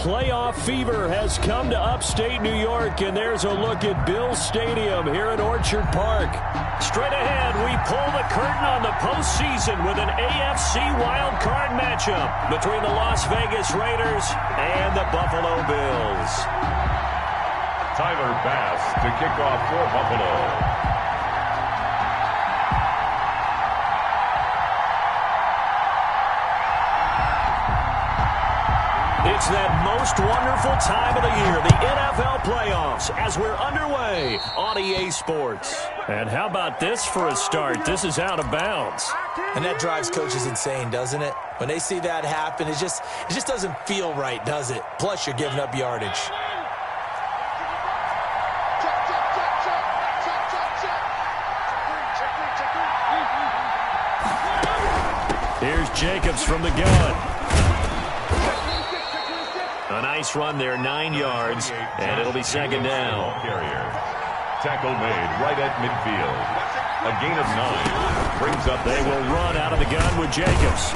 playoff fever has come to upstate New York, and there's a look at Bills Stadium here in Orchard Park. Straight ahead, we pull the curtain on the postseason with an AFC Wildcard matchup between the Las Vegas Raiders and the Buffalo Bills. Tyler Bass to kick off for Buffalo. It's that most wonderful time of the year, the NFL playoffs, as we're underway on EA Sports. And how about this for a start? This is out of bounds. And that drives coaches insane, doesn't it? When they see that happen, it just doesn't feel right, does it? Plus, you're giving up yardage. Here's Jacobs from the gun. A nice run there, 9 yards, and it'll be second down. Tackle made right at midfield. A gain of 9. Brings up. They will run out of the gun with Jacobs.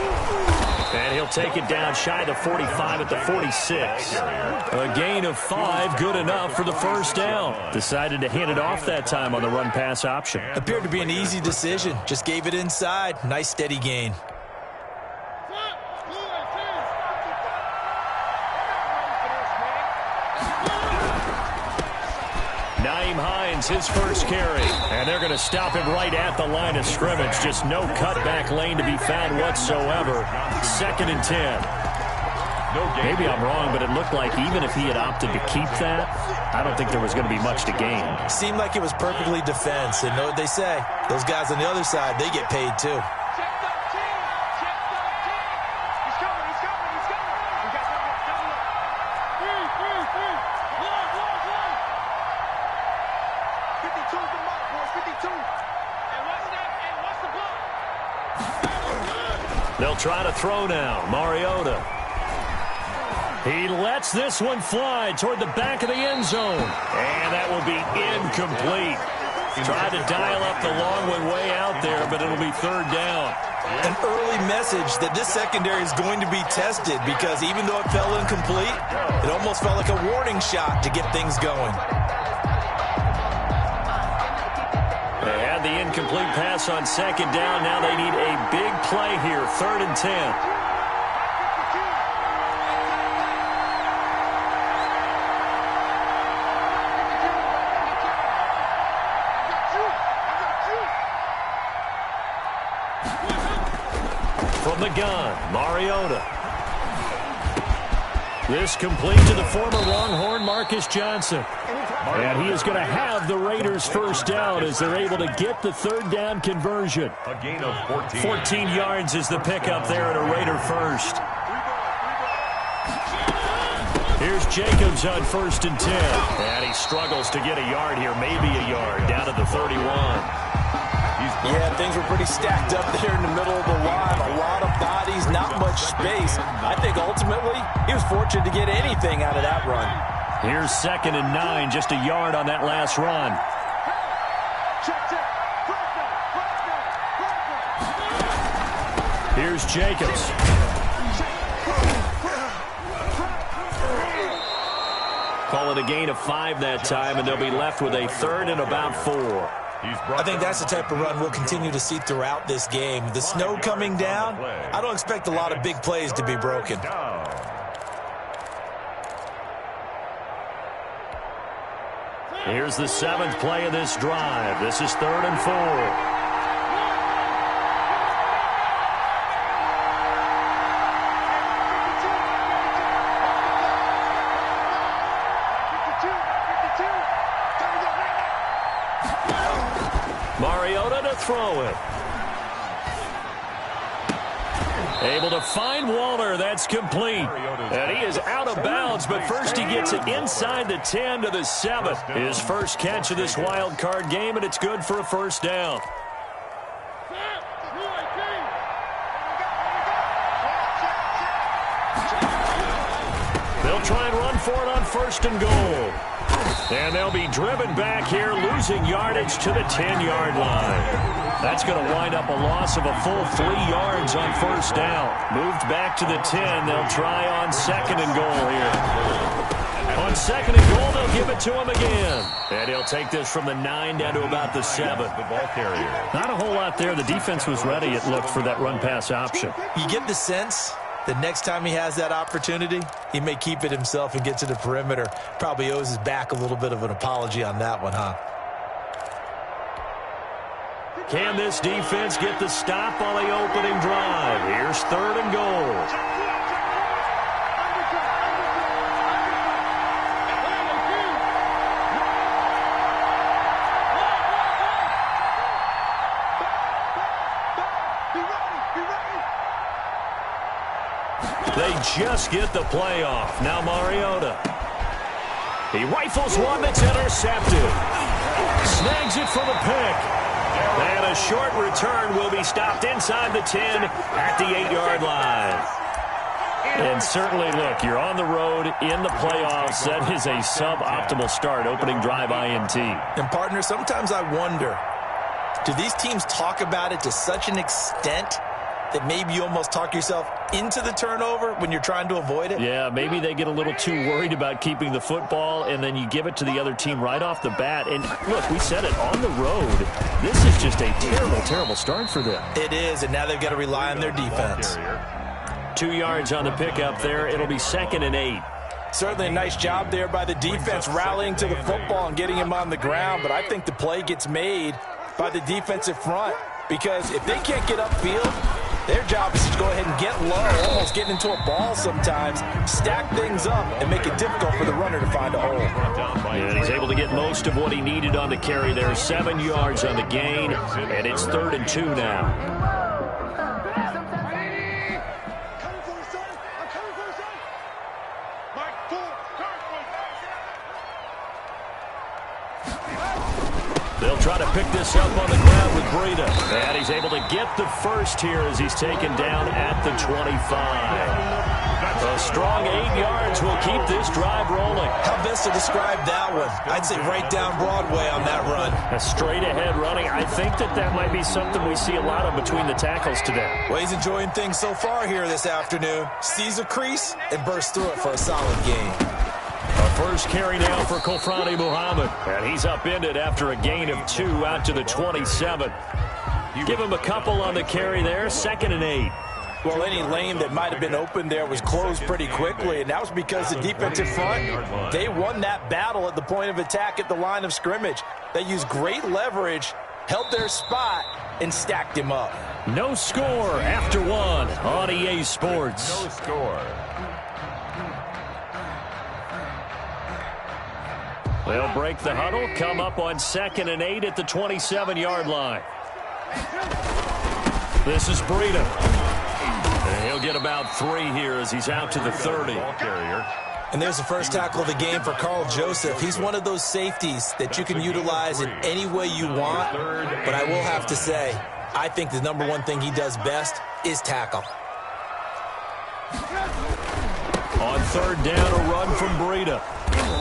And he'll take it down shy of the 45 at the 46. A gain of 5, good enough for the first down. Decided to hand it off that time on the run-pass option. Appeared to be an easy decision. Just gave it inside. Nice steady gain. His first carry, and they're going to stop him right at the line of scrimmage. Just no cutback lane to be found whatsoever. 2nd and 10. Maybe I'm wrong, but it looked like even if he had opted to keep that, I don't think there was going to be much to gain. Seemed like it was perfectly defense, and know what they say? Those guys on the other side, they get paid too. They'll try to throw now. Mariota. He lets this one fly toward the back of the end zone. And that will be incomplete. Tried to dial up the long one way out there, but it'll be 3rd down. An early message that this secondary is going to be tested because even though it fell incomplete, it almost felt like a warning shot to get things going. They had the incomplete pass on 2nd down. Now they need a big play here. 3rd and 10. From the gun, Mariota. This complete to the former Longhorn Marcus Johnson. And he is going to have the Raiders first down as they're able to get the 3rd down conversion. A gain of 14. 14 yards is the pickup there at a Raider first. Here's Jacobs on 1st and 10. And he struggles to get a yard here, maybe a yard, down to the 31. Yeah, things were pretty stacked up there in the middle of the line. A lot of bodies, not much space. I think ultimately he was fortunate to get anything out of that run. Here's 2nd and 9, just a yard on that last run. Here's Jacobs. Call it a gain of 5 that time, and they'll be left with a 3rd and about 4. I think that's the type of run we'll continue to see throughout this game. The snow coming down, I don't expect a lot of big plays to be broken. Here's the 7th play of this drive. This is 3rd and 4. Mariota to throw it. Able to find Waller. That's complete. And he is out of bounds, but first he gets it inside the 10 to the 7. His first catch of this wild card game, and it's good for a first down. They'll try and run for it on 1st and goal. And they'll be driven back here, losing yardage to the 10-yard line. That's going to wind up a loss of a full 3 yards on first down. Moved back to the 10. They'll try on second and goal here. On second and goal, they'll give it to him again. And he'll take this from the 9 down to about the 7. The ball carrier. Not a whole lot there. The defense was ready, it looked, for that run-pass option. You get the sense that next time he has that opportunity, he may keep it himself and get to the perimeter. Probably owes his back a little bit of an apology on that one, huh? Can this defense get the stop on the opening drive? Here's third and goal. They just get the play off. Now Mariota. He rifles one that's intercepted. Snags it for the pick. And a short return will be stopped inside the 10 at the 8-yard line. And certainly, look, you're on the road in the playoffs. That is a suboptimal start, opening drive INT. And, partner, sometimes I wonder, do these teams talk about it to such an extent that maybe you almost talk yourself into the turnover when you're trying to avoid it? Yeah, maybe they get a little too worried about keeping the football, and then you give it to the other team right off the bat. And, look, we said it, on the road, this is just a terrible, terrible start for them. It is, and now they've got to rely on their defense. 2 yards on the pickup there. It'll be 2nd and 8. Certainly a nice job there by the defense rallying to the football and getting him on the ground, but I think the play gets made by the defensive front because if they can't get upfield, their job is to go ahead and get low, almost getting into a ball sometimes, stack things up, and make it difficult for the runner to find a hole. And he's able to get most of what he needed on the carry there. 7 yards on the gain, and it's 3rd and 2 now. They'll try to pick this up on the ground with Breida. And he's able to get the first here as he's taken down at the 25. A strong 8 yards will keep this drive rolling. How best to describe that one? I'd say right down Broadway on that run. A straight ahead running. I think that might be something we see a lot of between the tackles today. Well, he's enjoying things so far here this afternoon. Sees a crease and bursts through it for a solid gain. A first carry now for Kofrani Muhammad. And he's upended after a gain of 2 out to the 27. Give him a couple on the carry there. 2nd and 8. Well, any lane that might have been open there was closed pretty quickly, and that was because the defensive front, they won that battle at the point of attack at the line of scrimmage. They used great leverage, held their spot, and stacked him up. No score after 1 on EA Sports. No score. They'll break the huddle, come up on 2nd and 8 at the 27-yard line. This is Breida. And he'll get about 3 here as he's out to the 30. And there's the first tackle of the game for Carl Joseph. He's one of those safeties that you can utilize in any way you want. But I will have to say, I think the number one thing he does best is tackle. On 3rd down, a run from Breida.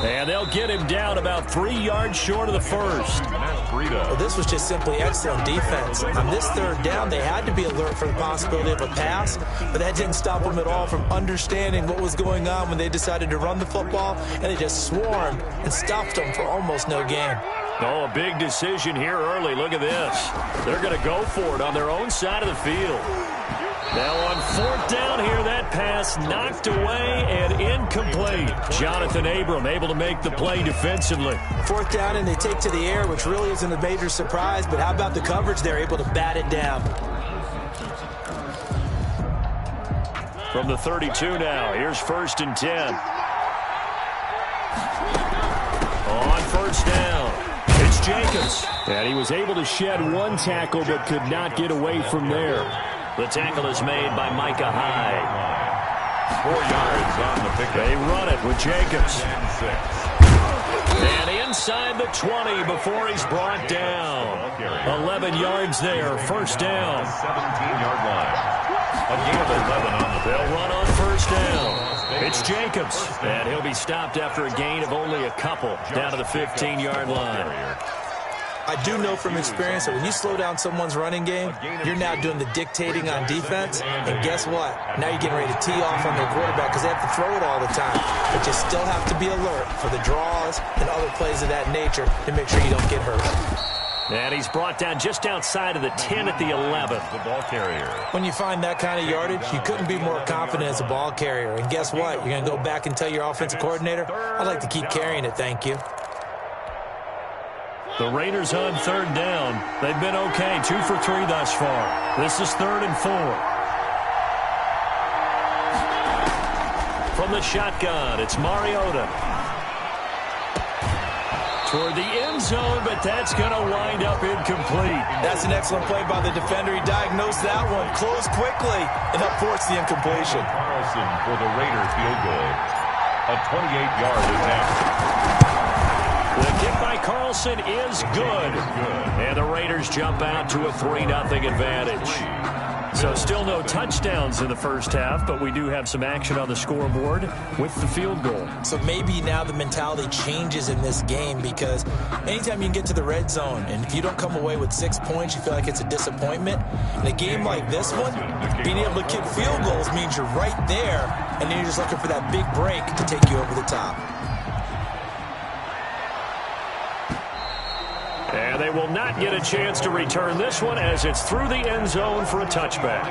And they'll get him down about 3 yards short of the first. Well, this was just simply excellent defense. On this 3rd down, they had to be alert for the possibility of a pass, but that didn't stop them at all from understanding what was going on when they decided to run the football, and they just swarmed and stopped them for almost no gain. Oh, a big decision here early. Look at this. They're going to go for it on their own side of the field. Now on 4th down here, that pass knocked away and incomplete. Jonathan Abram able to make the play defensively. 4th down and they take to the air, which really isn't a major surprise, but how about the coverage? They're able to bat it down. From the 32 now, here's 1st and 10. On 1st down, it's Jacobs. And he was able to shed 1 tackle but could not get away from there. The tackle is made by Micah Hyde. 4 yards on the pick. They run it with Jacobs. And inside the 20 before he's brought down. 11 yards there, 1st down. 17-yard line. A gain of 11 on the They'll run on 1st down. It's Jacobs, and he'll be stopped after a gain of only a couple down to the 15-yard line. I do know from experience that when you slow down someone's running game, you're now doing the dictating on defense. And guess what? Now you're getting ready to tee off on their quarterback because they have to throw it all the time. But you still have to be alert for the draws and other plays of that nature to make sure you don't get hurt. And he's brought down just outside of the 10 at the 11. The ball carrier. When you find that kind of yardage, you couldn't be more confident as a ball carrier. And guess what? You're going to go back and tell your offensive coordinator, I'd like to keep carrying it, thank you. The Raiders on third down. They've been okay, 2 for 3 thus far. This is 3rd and 4. From the shotgun, it's Mariota. Toward the end zone, but that's going to wind up incomplete. That's an excellent play by the defender. He diagnosed that one, closed quickly, and up forced the incompletion. Carlson for the Raiders field goal. A 28-yard attempt. The kick by Carlson is good. And the Raiders jump out to a 3-0 advantage. So still no touchdowns in the first half, but we do have some action on the scoreboard with the field goal. So maybe now the mentality changes in this game because anytime you can get to the red zone, and if you don't come away with 6 points, you feel like it's a disappointment. In a game like this one, being able to kick field goals means you're right there, and then you're just looking for that big break to take you over the top. And they will not get a chance to return this one as it's through the end zone for a touchback.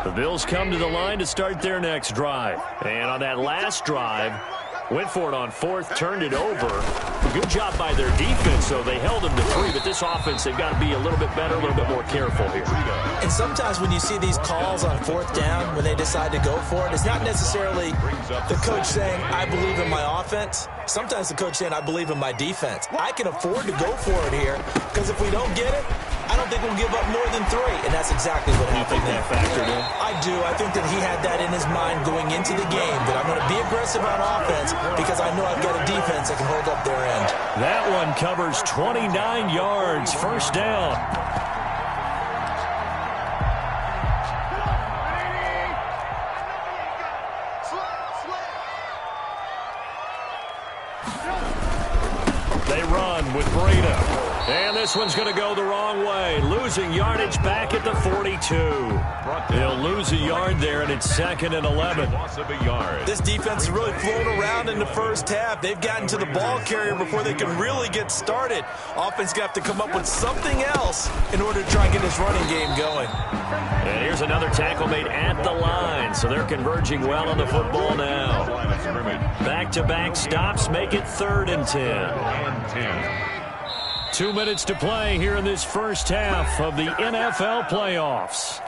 The Bills come to the line to start their next drive. And on that last drive, went for it on 4th, turned it over. Good job by their defense, though. They held them to 3, but this offense, they've got to be a little bit better, a little bit more careful here. And sometimes when you see these calls on 4th down, when they decide to go for it, it's not necessarily the coach saying, I believe in my offense. Sometimes the coach saying, I believe in my defense. I can afford to go for it here, because if we don't get it, I don't think we'll give up more than 3, and that's exactly what happened there. Factored in? I do. I think that he had that in his mind going into the game, that I'm going to be aggressive on offense because I know I've got a defense that can hold up their end. That one covers 29 yards, first down. They run with Breda. And this one's going to go the wrong way. Losing yardage back at the 42. They'll lose a yard there, and it's 2nd and 11. This defense has really flown around in the first half. They've gotten to the ball carrier before they can really get started. Offense going to have to come up with something else in order to try and get this running game going. And here's another tackle made at the line, so they're converging well on the football now. Back-to-back stops make it 3rd and 10. 2 minutes to play here in this first half of the NFL playoffs.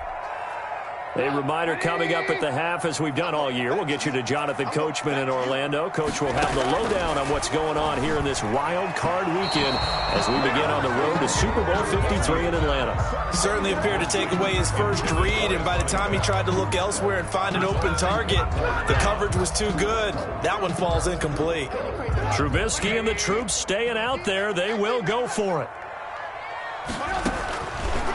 A reminder coming up at the half, as we've done all year. We'll get you to Jonathan Coachman in Orlando. Coach will have the lowdown on what's going on here in this wild card weekend as we begin on the road to Super Bowl 53 in Atlanta. Certainly appeared to take away his first read, and by the time he tried to look elsewhere and find an open target, the coverage was too good. That one falls incomplete. Trubisky and the troops staying out there. They will go for it.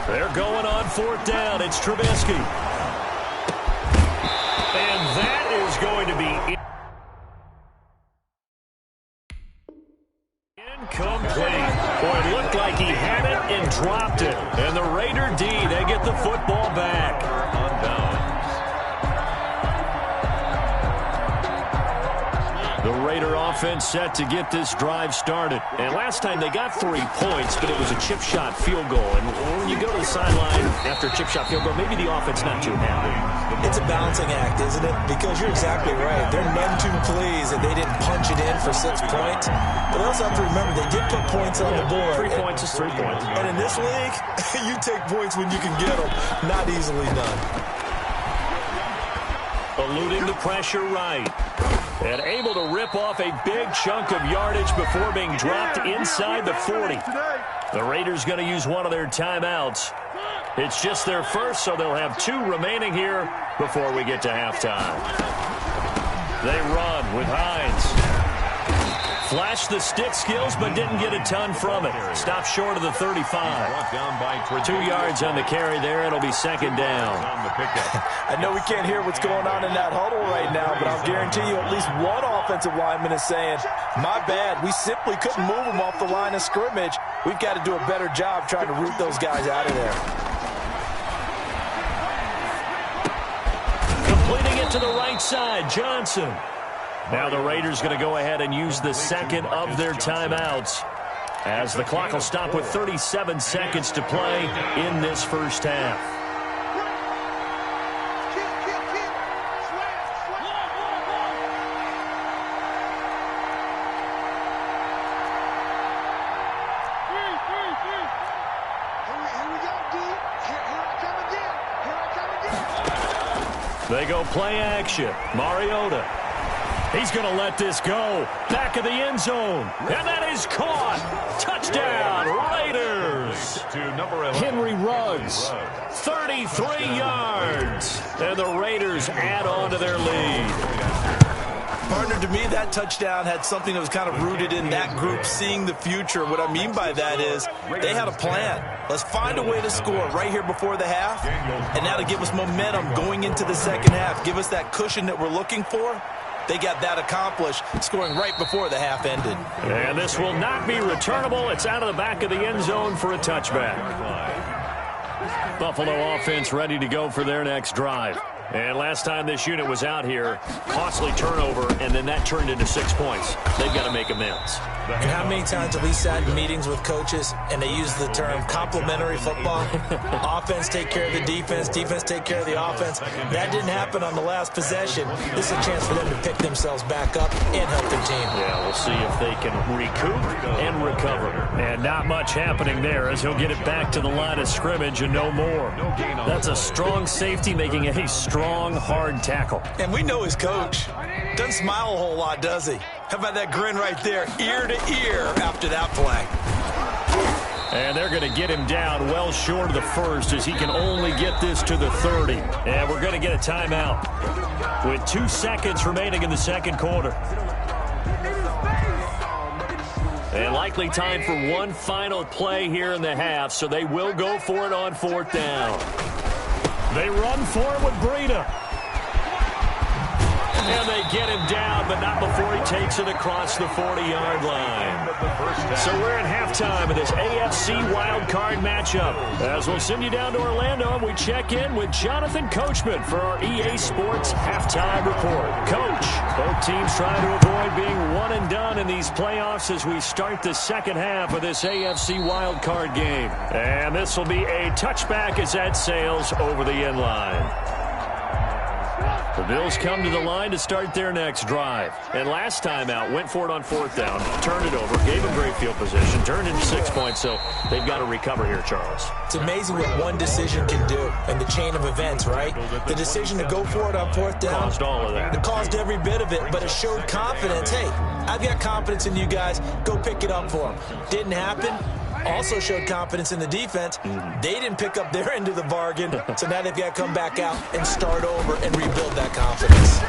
They're going on 4th down. It's Trubisky. And that is going to be incomplete. Boy, it looked like he had it and dropped it. And the Raider D, they get the football back. On downs. The Raider offense set to get this drive started. And last time they got 3 points, but it was a chip shot field goal. And when you go to the sideline after a chip shot field goal, maybe the offense not too happy. It's a balancing act, isn't it? Because you're exactly right. They're none too pleased that they didn't punch it in for 6 points. But they also have to remember they did put points on the board. 3 points is 3 points. And in this league, you take points when you can get them. Not easily done. Eluding the pressure right. And able to rip off a big chunk of yardage before being dropped inside the 40. The Raiders going to use one of their timeouts. It's just their first, so they'll have 2 remaining here before we get to halftime. They run with Hines. Flashed the stick skills, but didn't get a ton from it. Stopped short of the 35. 2 yards on the carry there. It'll be second down. I know we can't hear what's going on in that huddle right now, but I'll guarantee you at least one offensive lineman is saying, my bad, we simply couldn't move them off the line of scrimmage. We've got to do a better job trying to root those guys out of there. Completing it to the right side, Johnson. Now the Raiders going to go ahead and use the second of their timeouts as the clock will stop with 37 seconds to play in this first half. They go play action. Mariota. He's going to let this go. Back of the end zone. And that is caught. Touchdown, Raiders. Henry Ruggs, 33 yards. And the Raiders add on to their lead. Partner, to me, that touchdown had something that was kind of rooted in that group seeing the future. What I mean by that is they had a plan. Let's find a way to score right here before the half. And now to give us momentum going into the second half. Give us that cushion that we're looking for. They got that accomplished, scoring right before the half ended. And this will not be returnable. It's out of the back of the end zone for a touchback. Buffalo offense ready to go for their next drive. And last time this unit was out here, costly turnover, and then that turned into 6 points. They've got to make amends. And how many times have we sat in meetings with coaches and they use the term complementary football? Offense take care of the defense, defense take care of the offense. That didn't happen on the last possession. This is a chance for them to pick themselves back up and help their team. Yeah, we'll see if they can recoup and recover. And not much happening there as he'll get it back to the line of scrimmage and no more. That's a strong safety making a strong, hard tackle. And we know his coach. Doesn't smile a whole lot, does he? How about that grin right there, ear to ear after that play? And they're going to get him down well short of the first as he can only get this to the 30. And we're going to get a timeout with 2 seconds remaining in the second quarter. And likely time for one final play here in the half, so they will go for it on 4th down. They run for it with Breida. And they get him down, but not before he takes it across the 40-yard line. So we're at halftime of this AFC Wildcard matchup. As we'll send you down to Orlando, and we check in with Jonathan Coachman for our EA Sports Halftime Report. Coach, both teams trying to avoid being one and done in these playoffs as we start the second half of this AFC Wildcard game. And this will be a touchback as that sails over the end line. The Bills come to the line to start their next drive. And last time out, went for it on 4th down, turned it over, gave them great field position, turned into 6 points, so they've got to recover here, Charles. It's amazing what one decision can do in the chain of events, right? The decision to go for it on 4th down. Caused all of that. It caused every bit of it, but it showed confidence. Hey, I've got confidence in you guys. Go pick it up for them. Didn't happen. Also showed confidence in the defense. They didn't pick up their end of the bargain, so now they've got to come back out and start over and rebuild that confidence.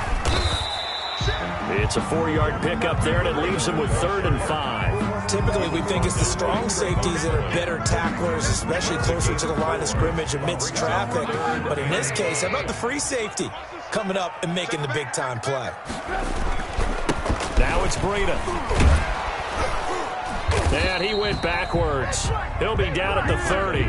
It's a 4-yard pickup there, and it leaves them with 3rd and 5. Typically, we think it's the strong safeties that are better tacklers, especially closer to the line of scrimmage amidst traffic. But in this case, how about the free safety coming up and making the big-time play? Now it's Breida. And he went backwards. He'll be down at the 30.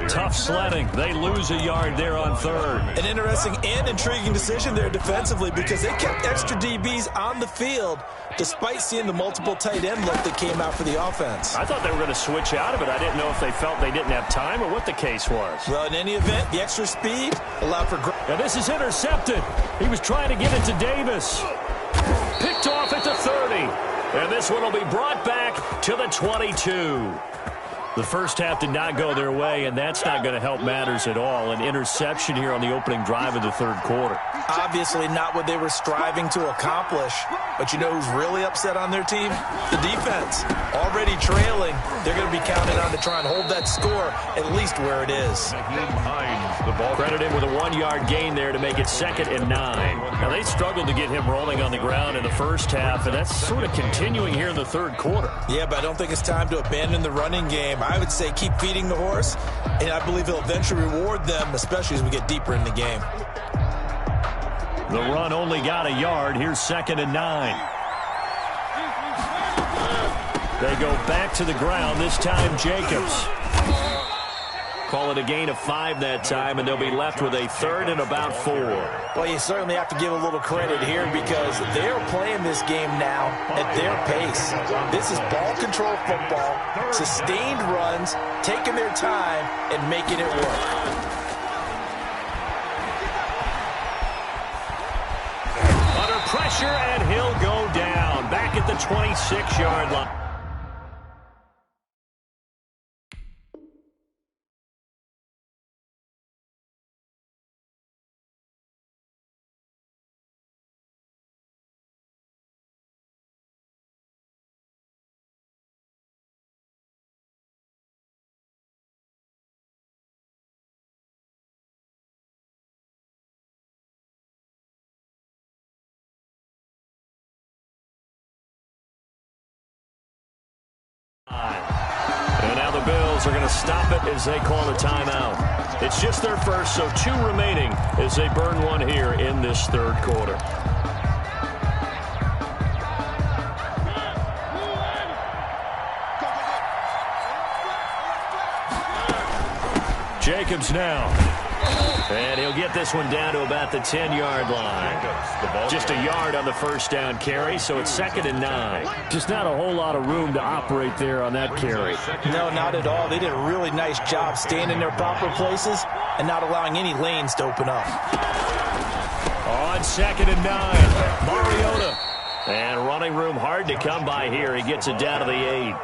Tough sledding. They lose a yard there on 3rd. An interesting and intriguing decision there defensively because they kept extra DBs on the field despite seeing the multiple tight end look that came out for the offense. I thought they were going to switch out of it. I didn't know if they felt they didn't have time or what the case was. Well, in any event, the extra speed allowed for... And this is intercepted. He was trying to get it to Davis. Picked off at the 30. And this one will be brought back to the 22. The first half did not go their way, and that's not going to help matters at all. An interception here on the opening drive of the 3rd quarter. Obviously not what they were striving to accomplish. But you know who's really upset on their team? The defense. Already trailing. They're going to be counting on to try and hold that score at least where it is. Credit him with a 1-yard gain there to make it 2nd and 9. Now, they struggled to get him rolling on the ground in the first half, and that's sort of continuing here in the third quarter. Yeah, but I don't think it's time to abandon the running game. I would say keep feeding the horse, and I believe he'll eventually reward them, especially as we get deeper in the game. The run only got a yard. Here's 2nd and 9. They go back to the ground, this time Jacobs. Call it a gain of 5 that time, and they'll be left with a 3rd and about 4. Well, you certainly have to give a little credit here because they're playing this game now at their pace. This is ball control football, sustained runs, taking their time, and making it work. Under pressure, and he'll go down. Back at the 26-yard line. And now the Bills are going to stop it as they call a timeout. It's just their first, so 2 remaining as they burn one here in this third quarter. Jacobs now. And he'll get this one down to about the 10-yard line. Just a yard on the first down carry, so it's 2nd and 9. Just not a whole lot of room to operate there on that carry. No, not at all. They did a really nice job staying in their proper places and not allowing any lanes to open up. On 2nd and 9, Mariota. And running room hard to come by here. He gets it down to the 8.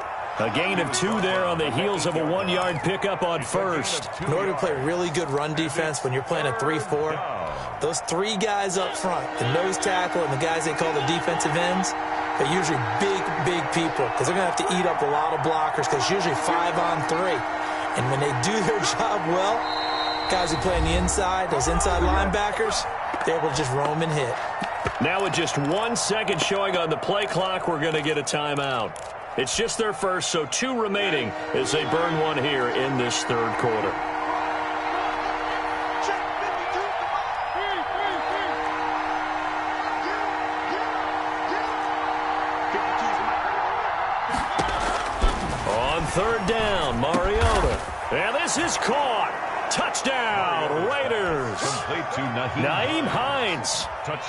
A gain of 2 there on the heels of a 1-yard pickup on first. In order to play really good run defense when you're playing a 3-4, those 3 guys up front, the nose tackle and the guys they call the defensive ends, they're usually big people because they're going to have to eat up a lot of blockers because it's usually 5 on 3. And when they do their job well, guys who play on the inside, those inside linebackers, they're able to just roam and hit. Now with just 1 second showing on the play clock, we're going to get a timeout. It's just their first, so 2 remaining as they burn one here in this third quarter. On 3rd down, Mariota. And this is caught. Touchdown, Raiders. Nyheim Hines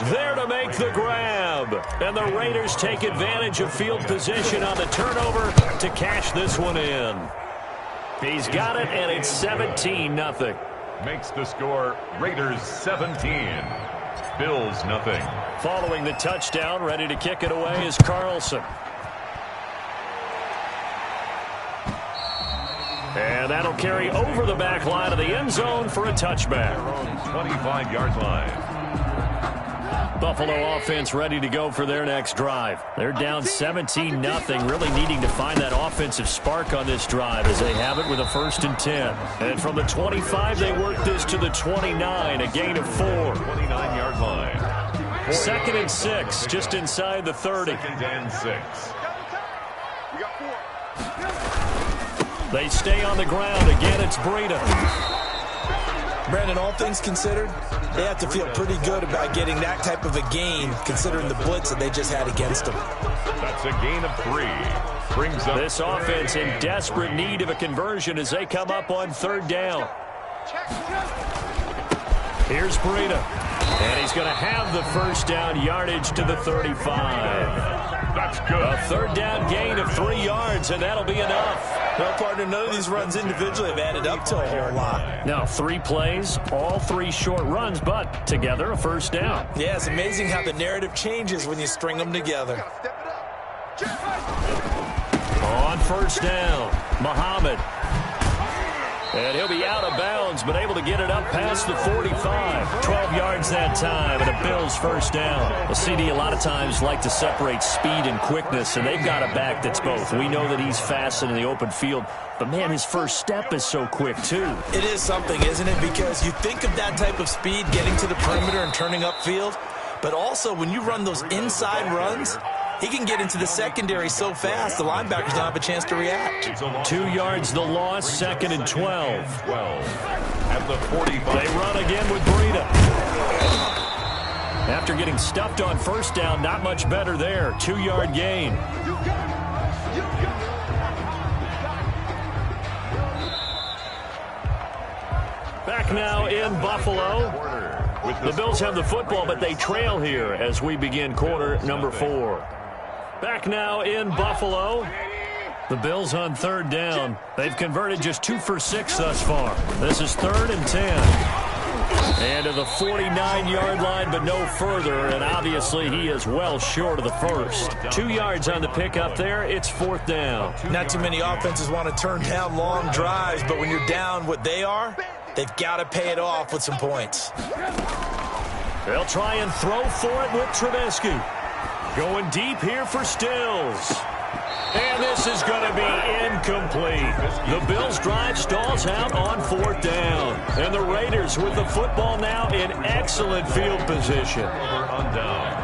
there to make the grab. And the Raiders take advantage of field position on the turnover to cash this one in. He's got it, and it's 17-0. Makes the score Raiders 17. Bills nothing. Following the touchdown, ready to kick it away is Carlson. And that'll carry over the back line of the end zone for a touchback. 25-yard line. Buffalo offense ready to go for their next drive. They're down 17-0, really needing to find that offensive spark on this drive as they have it with a 1st and 10. And from the 25, they work this to the 29, a gain of 4. 29-yard line. 2nd and 6, just inside the 30. 2nd and 6. They stay on the ground. Again, it's Breida. Brandon, all things considered, they have to feel pretty good about getting that type of a gain, considering the blitz that they just had against them. That's a gain of 3. Brings up this offense in desperate need of a conversion as they come up on 3rd down. Here's Breida. And he's going to have the 1st down yardage to the 35. That's good. A 3rd down gain of 3 yards, and that'll be enough. No, partner, none of these runs individually have added up to a whole lot. Now, 3 plays, all 3 short runs, but together a 1st down. Yeah, it's amazing how the narrative changes when you string them together. On 1st down, Muhammad. And he'll be out of bounds, but able to get it up past the 45. 12 yards that time, and a Bills first down. Well, CD, a lot of times like to separate speed and quickness, and they've got a back that's both. We know that he's fast in the open field, but, man, his first step is so quick, too. It is something, isn't it? Because you think of that type of speed getting to the perimeter and turning upfield, but also when you run those inside runs, he can get into the secondary so fast, the linebackers don't have a chance to react. 2 yards the loss, 2nd and 12. 12 at the 45. They run again with Breida. After getting stuffed on first down, not much better there. 2-yard gain. Back now in Buffalo. The Bills have the football, but they trail here as we begin quarter number 4. Back now in Buffalo. The Bills on 3rd down. They've converted just 2 for 6 thus far. This is 3rd and 10. And to the 49-yard line, but no further. And obviously he is well short of the first. 2 yards on the pickup there. It's 4th down. Not too many offenses want to turn down long drives, but when you're down what they are, they've got to pay it off with some points. They'll try and throw for it with Trubisky. Going deep here for Stills. And this is going to be incomplete. The Bills' drive stalls out on 4th down. And the Raiders with the football now in excellent field position. On down.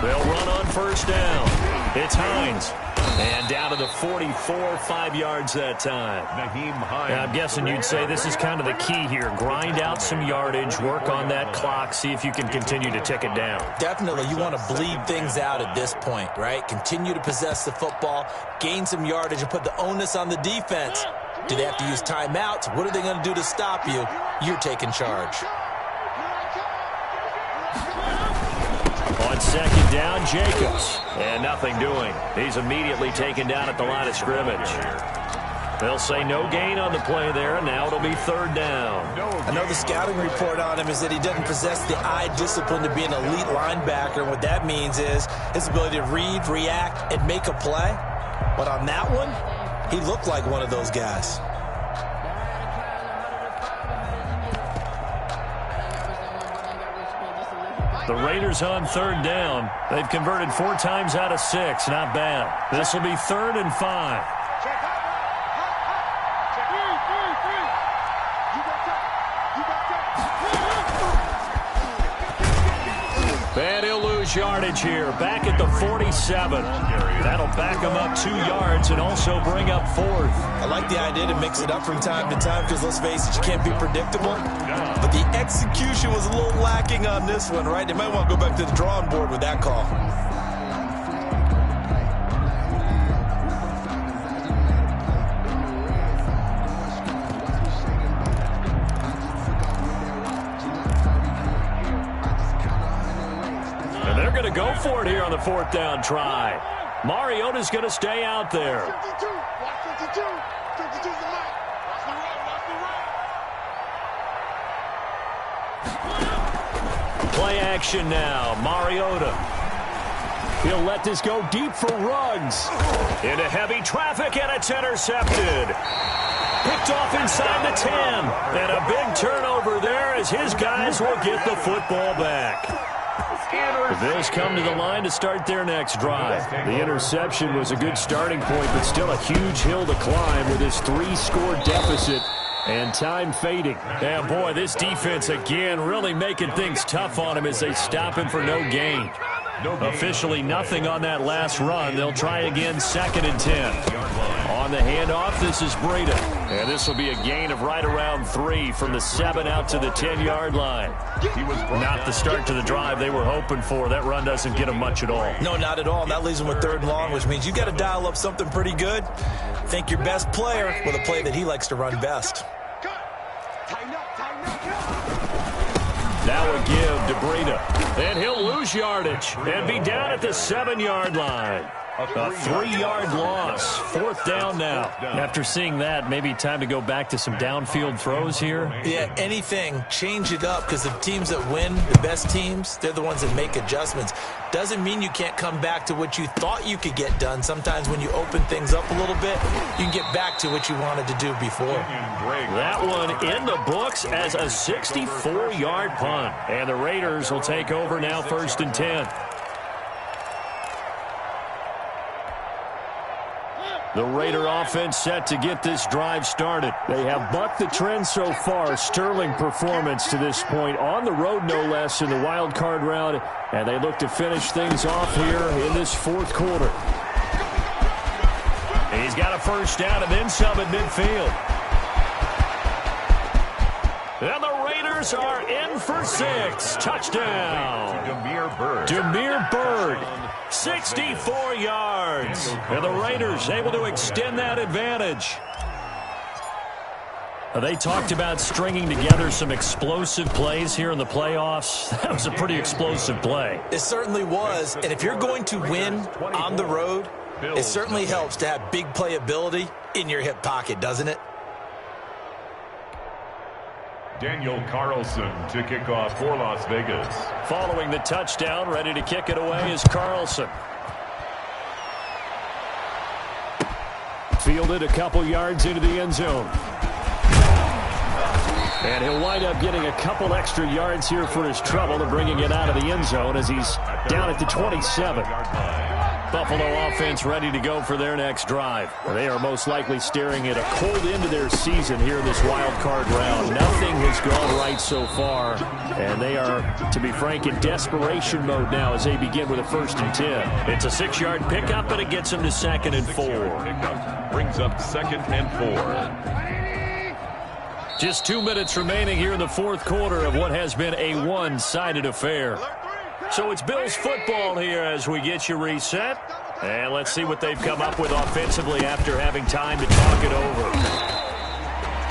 They'll run on 1st down. It's Hines. And down to the 44, 5 yards that time. Now, I'm guessing you'd say this is kind of the key here. Grind out some yardage, work on that clock, see if you can continue to tick it down. Definitely, you want to bleed things out at this point, right? Continue to possess the football, gain some yardage, and put the onus on the defense. Do they have to use timeouts? What are they going to do to stop you? You're taking charge. On 2nd down, Jacobs. And nothing doing. He's immediately taken down at the line of scrimmage. They'll say no gain on the play there, and now it'll be 3rd down. I know the scouting report on him is that he doesn't possess the eye discipline to be an elite linebacker. And what that means is his ability to read, react, and make a play. But on that one, he looked like one of those guys. The Raiders on 3rd down. They've converted 4 times out of 6. Not bad. This will be 3rd and 5. And he'll lose yardage here. Back at the 47. That'll back him up 2 yards and also bring up 4th. I like the idea to mix it up from time to time because, let's face it, you can't be predictable. But the execution was a little lacking on this one, right? They might want to go back to the drawing board with that call. And they're going to go for it here on the 4th down try. Mariota's going to stay out there. Play action now. Mariota. He'll let this go deep for Ruggs. Into heavy traffic, and it's intercepted. Picked off inside the 10. And a big turnover there as his guys will get the football back. The Bills come to the line to start their next drive. The interception was a good starting point, but still a huge hill to climb with his 3-score deficit and time fading. Yeah, boy, this defense again really making things tough on him as they stop him for no gain. Officially nothing on that last run. They'll try again 2nd and 10. On the handoff, this is Breida. And this will be a gain of right around 3 from the 7 out to the 10-yard line. Not the start to the drive they were hoping for. That run doesn't get them much at all. No, not at all. That leaves them with 3rd and long, which means you got to dial up something pretty good. Think your best player with a play that he likes to run best. Now a give to Breida. And he'll lose yardage and be down at the 7-yard line. A 3-yard loss. 4th down now. After seeing that, maybe time to go back to some downfield throws here. Yeah, anything. Change it up, because the teams that win, the best teams, they're the ones that make adjustments. Doesn't mean you can't come back to what you thought you could get done. Sometimes when you open things up a little bit, you can get back to what you wanted to do before. That one in the books as a 64-yard punt. And the Raiders will take over now, 1st and 10. The Raider offense set to get this drive started. They have bucked the trend so far. Sterling performance to this point on the road, no less, in the wild card round. And they look to finish things off here in this 4th quarter. He's got a 1st down and then some at midfield. And the Raiders are in for 6. Touchdown. Damiere Byrd. 64 yards. And the Raiders able to extend that advantage. They talked about stringing together some explosive plays here in the playoffs. That was a pretty explosive play. It certainly was. And if you're going to win on the road, it certainly helps to have big playability in your hip pocket, doesn't it? Daniel Carlson to kick off for Las Vegas. Following the touchdown, ready to kick it away is Carlson. Fielded a couple yards into the end zone. And he'll wind up getting a couple extra yards here for his trouble and bringing it out of the end zone as he's down at the 27. Buffalo offense ready to go for their next drive. They are most likely staring at a cold end to their season here in this wild card round. Nothing has gone right so far, and they are, to be frank, in desperation mode now as they begin with a 1st and 10. It's a 6-yard pickup, and it gets them to 2nd and 4. Brings up 2nd and 4. Just 2 minutes remaining here in the 4th quarter of what has been a one-sided affair. So it's Bills football here as we get you reset. And let's see what they've come up with offensively after having time to talk it over.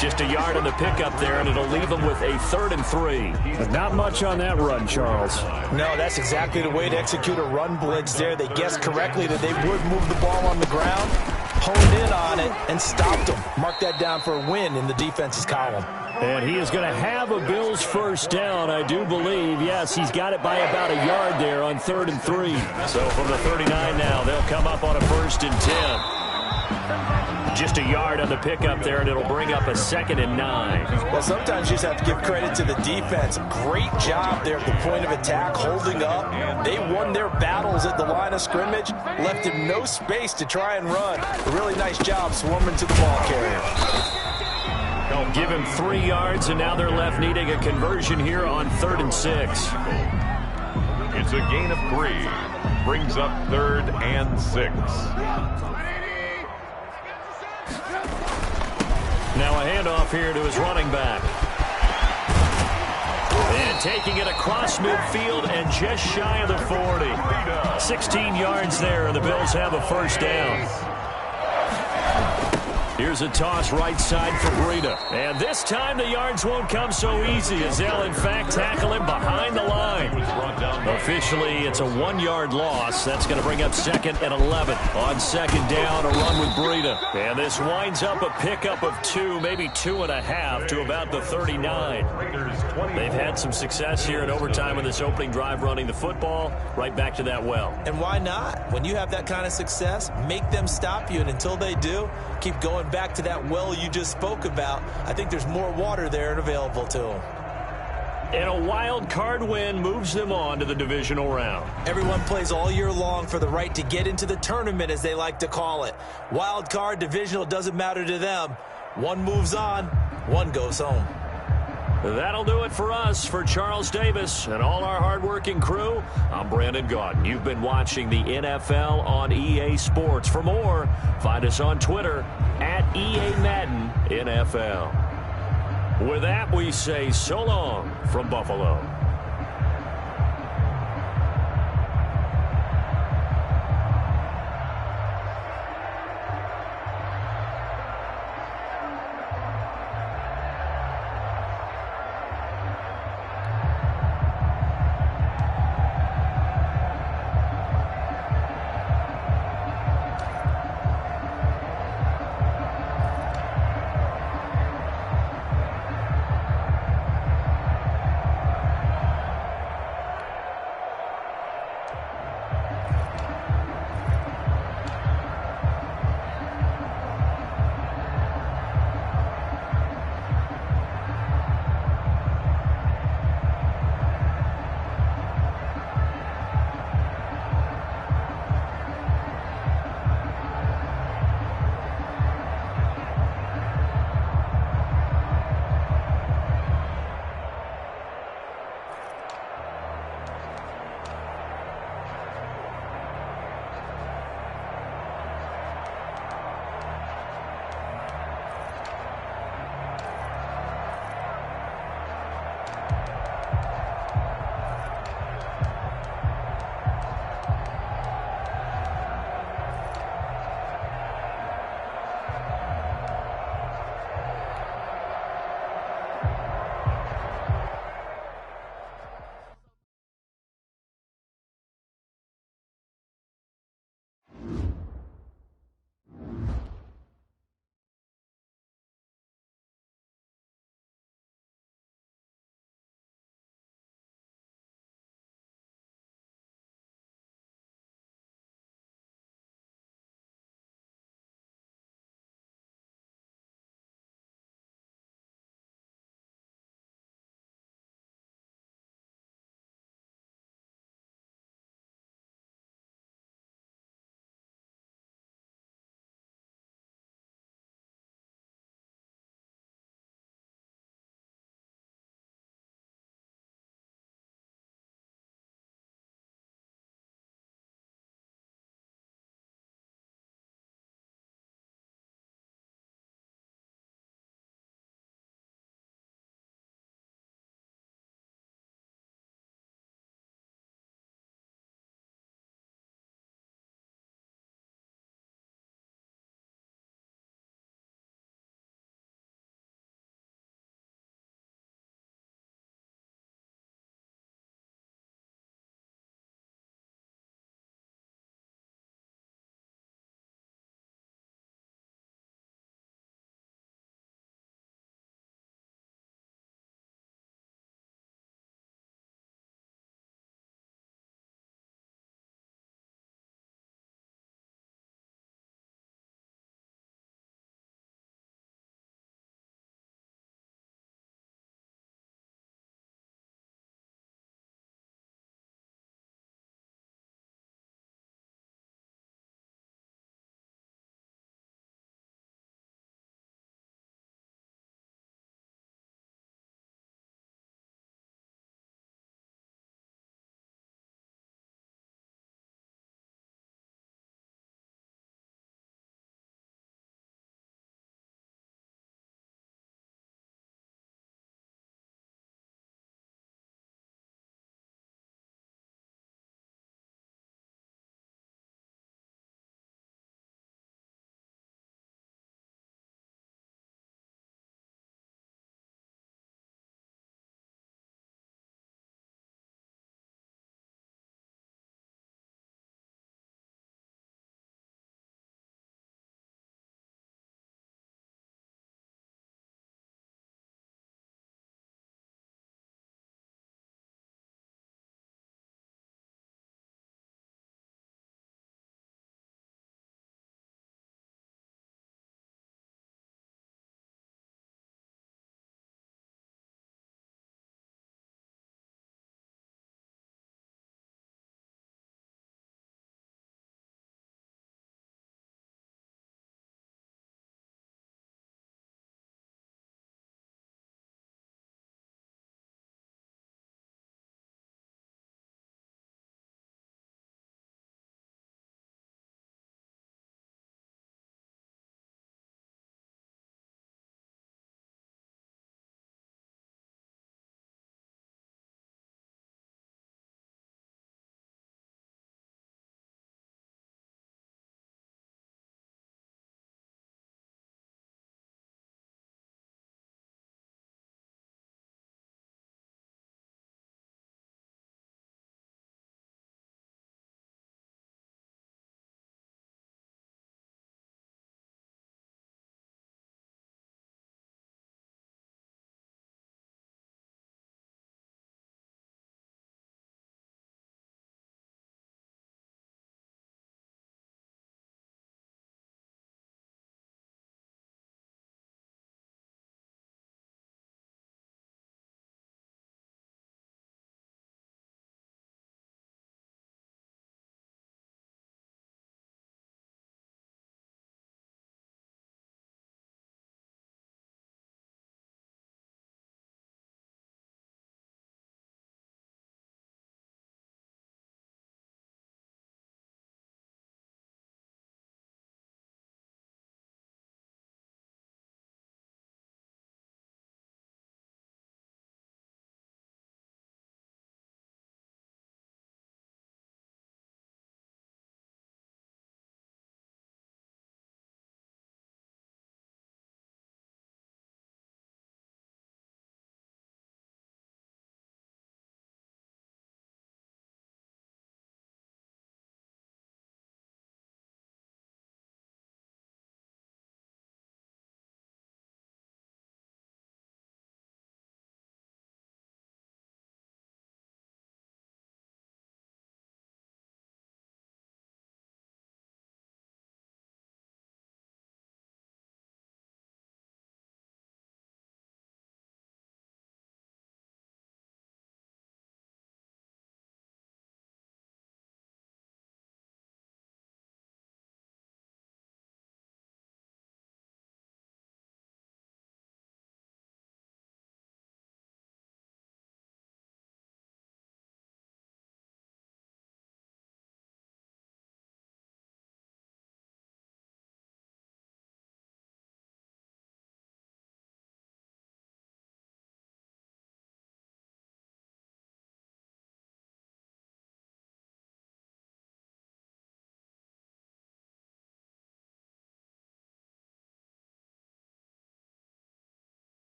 Just a yard on the pickup there, and it'll leave them with a 3rd and 3. But not much on that run, Charles. No, that's exactly the way to execute a run blitz there. They guessed correctly that they would move the ball on the ground, honed in on it, and stopped them. Mark that down for a win in the defense's column. And he is going to have a Bills 1st down, I do believe. Yes, he's got it by about a yard there on 3rd and 3. So from the 39 now, they'll come up on a 1st and 10. Just a yard on the pickup there, and it'll bring up a 2nd and 9. Well, sometimes you just have to give credit to the defense. Great job there at the point of attack, holding up. They won their battles at the line of scrimmage, left him no space to try and run. A really nice job swarming to the ball carrier. They'll give him 3 yards, and now they're left needing a conversion here on 3rd and 6. It's a gain of 3. Brings up 3rd and 6. Now a handoff here to his running back. And taking it across midfield and just shy of the 40. 16 yards there, and the Bills have a 1st down. Here's a toss right side for Breida. And this time the yards won't come so easy as they'll, in fact, tackle him behind the line. Officially, it's a 1-yard loss. That's going to bring up 2nd and 11. On 2nd down, a run with Breida. And this winds up a pickup of 2, maybe 2.5 to about the 39. They've had some success here in overtime in this opening drive running the football. Right back to that well. And why not? When you have that kind of success, make them stop you. And until they do, keep going back to that well you just spoke about. I think there's more water there and available to them. And a wild card win moves them on to the divisional round. Everyone plays all year long for the right to get into the tournament, as they like to call it. Wild card, divisional, doesn't matter to them. One moves on, one goes home. That'll do it for us. For Charles Davis and all our hardworking crew, I'm Brandon Gaudin. You've been watching the NFL on EA Sports. For more, find us on Twitter at EA Madden NFL. With that, we say so long from Buffalo.